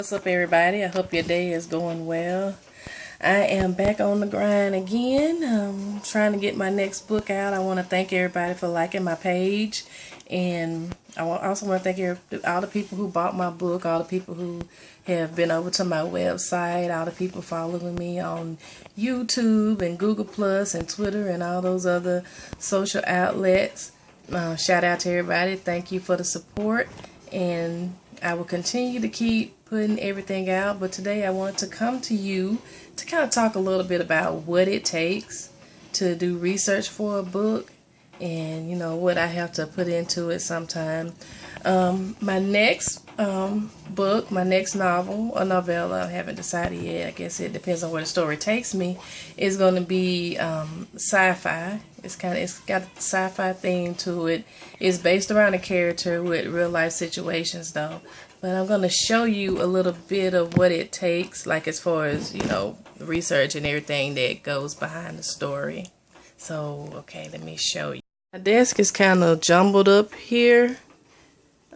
What's up, everybody? I hope your day is going well. I am back on the grind again. Trying to get my next book out. I want to thank everybody for liking my page, and I also want to thank all the people who bought my book, all the people who have been over to my website, all the people following me on YouTube and Google Plus and Twitter and all those other social outlets. Shout out to everybody. Thank you for the support, and I will continue to keep putting everything out. But today I want to come to you to kind of talk a little bit about what it takes to do research for a book, and what I have to put into it sometime. My next book, my next novel or novella, I haven't decided yet. I guess it depends on where the story takes me. Is going to be sci-fi. It's got a sci-fi theme to it. It's based around a character with real life situations though. But I'm going to show you a little bit of what it takes, like as far as, the research and everything that goes behind the story. So, okay, let me show you. My desk is kind of jumbled up here,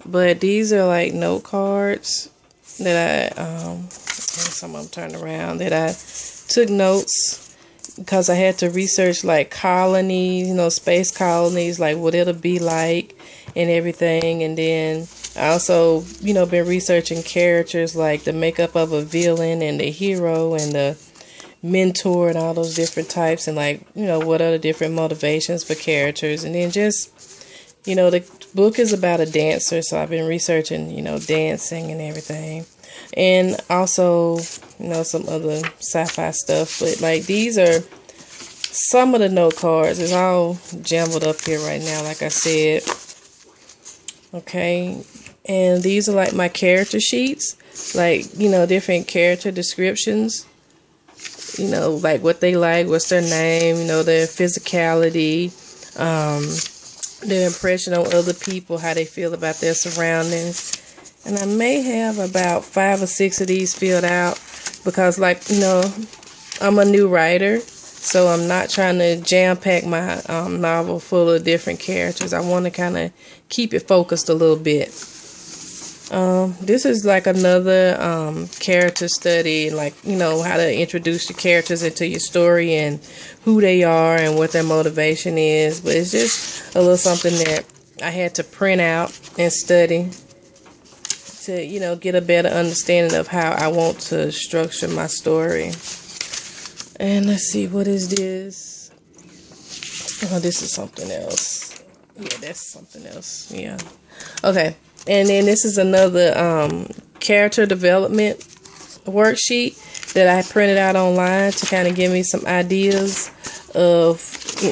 but these are like note cards that some of them turned around, that I took notes because I had to research like colonies, space colonies, like what it'll be like and everything. And then I also, been researching characters, like the makeup of a villain and the hero and the mentor and all those different types, and like, what are the different motivations for characters. And then just, the book is about a dancer, so I've been researching, dancing and everything. And also, some other sci-fi stuff. But like, these are some of the note cards. It's all jumbled up here right now, like I said. Okay. And these are like my character sheets, like, different character descriptions, like what they like, what's their name, their physicality, their impression on other people, how they feel about their surroundings. And I may have about 5 or 6 of these filled out because, like, I'm a new writer, so I'm not trying to jam-pack my novel full of different characters. I want to kind of keep it focused a little bit. This is like another character study, like, how to introduce the characters into your story and who they are and what their motivation is. But it's just a little something that I had to print out and study to, get a better understanding of how I want to structure my story. And let's see, what is this? Oh, this is something else. Yeah, that's something else. Yeah. Okay. And then this is another character development worksheet that I printed out online to kind of give me some ideas of,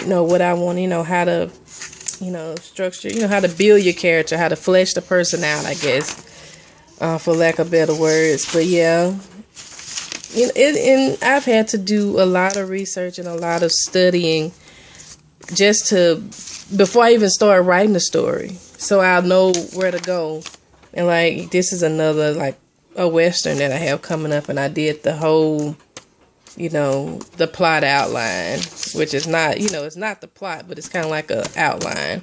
what I want, how to, structure, how to build your character, how to flesh the person out, I guess, for lack of better words. But yeah, and I've had to do a lot of research and a lot of studying just before I even start writing the story, so I'll know where to go. And like, this is another, like, a Western that I have coming up, and I did the whole, the plot outline, which is not, it's not the plot, but it's kind of like a outline.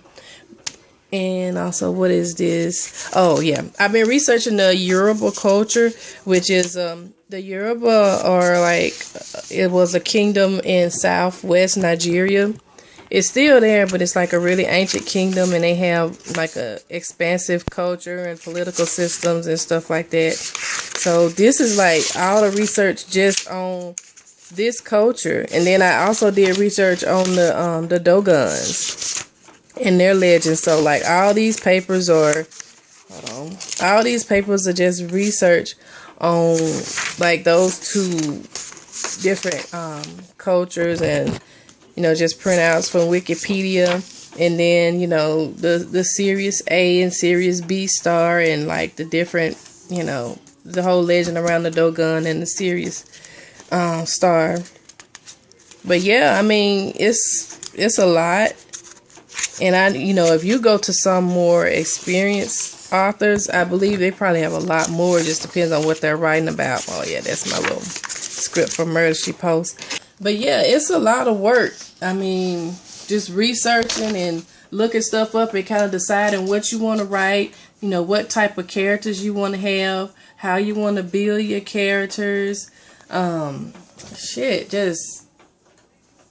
And also, what is this? Oh yeah, I've been researching the Yoruba culture, which is the Yoruba are like, it was a kingdom in southwest Nigeria. It's still there, but it's like a really ancient kingdom, and they have like a expansive culture and political systems and stuff like that. So this is like all the research just on this culture. And then I also did research on the Loggins and their legends. So like all these papers are, all these papers are just research on like those two different cultures, and just printouts from Wikipedia, and then, the Series A and Series B star, and like the different, the whole legend around the Dogon and the Series star. But yeah, I mean, it's a lot. And if you go to some more experienced authors, I believe they probably have a lot more. It just depends on what they're writing about. Oh yeah, that's my little script for Murder She Posts. But yeah, it's a lot of work. I mean, just researching and looking stuff up and kind of deciding what you want to write, you know, what type of characters you want to have, how you want to build your characters. Just,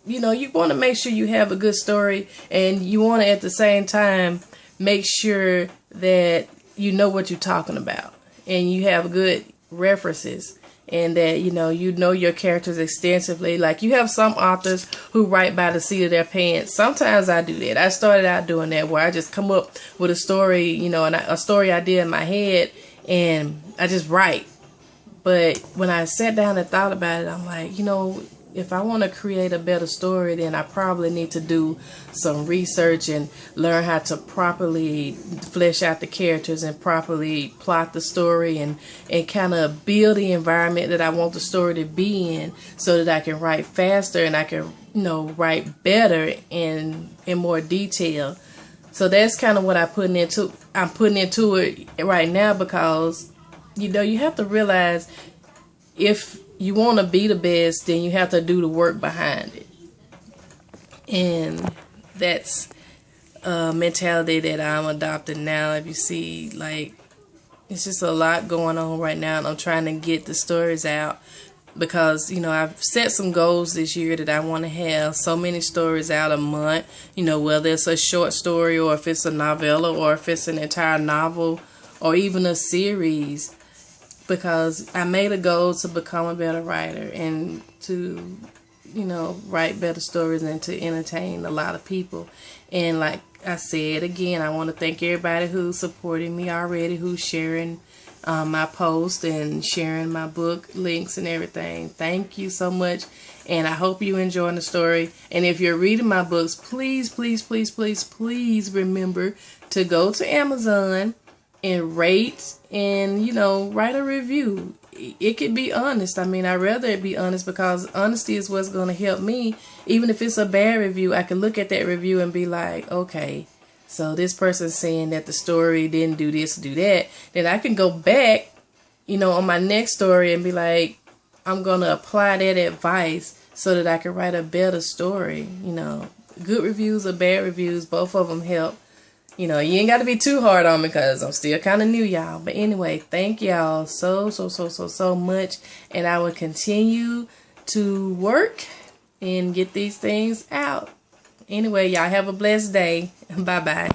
you know, you want to make sure you have a good story, and you want to at the same time make sure that you know what you're talking about and you have good references, and that you know your characters extensively. Like, you have some authors who write by the seat of their pants. Sometimes I do that. I started out doing that, where I just come up with a story, you know, and a story idea in my head, and I just write. But when I sat down and thought about it, I'm like, you know, if I want to create a better story, then I probably need to do some research and learn how to properly flesh out the characters and properly plot the story, and kind of build the environment that I want the story to be in, so that I can write faster and I can, you know, write better and in more detail. So that's kind of what I'm putting into it right now, because, you know, you have to realize, if you want to be the best, then you have to do the work behind it. And that's a mentality that I'm adopting now. If you see, like, it's just a lot going on right now, and I'm trying to get the stories out, because, you know, I've set some goals this year that I want to have so many stories out a month, you know, whether it's a short story, or if it's a novella, or if it's an entire novel, or even a series. Because I made a goal to become a better writer, and to, you know, write better stories, and to entertain a lot of people. And like I said again, I want to thank everybody who's supporting me already, who's sharing my post and sharing my book links and everything. Thank you so much, and I hope you enjoying the story. And if you're reading my books, please, please, please, please, please remember to go to Amazon and rate, and, you know, write a review. It could be honest. I mean, I'd rather it be honest, because honesty is what's going to help me. Even if it's a bad review, I can look at that review and be like, okay, so this person's saying that the story didn't do this, do that. Then I can go back, you know, on my next story and be like, I'm going to apply that advice so that I can write a better story. You know, good reviews or bad reviews, both of them help. You know, you ain't got to be too hard on me, because I'm still kind of new, y'all. But anyway, thank y'all so much. And I will continue to work and get these things out. Anyway, y'all have a blessed day. Bye-bye.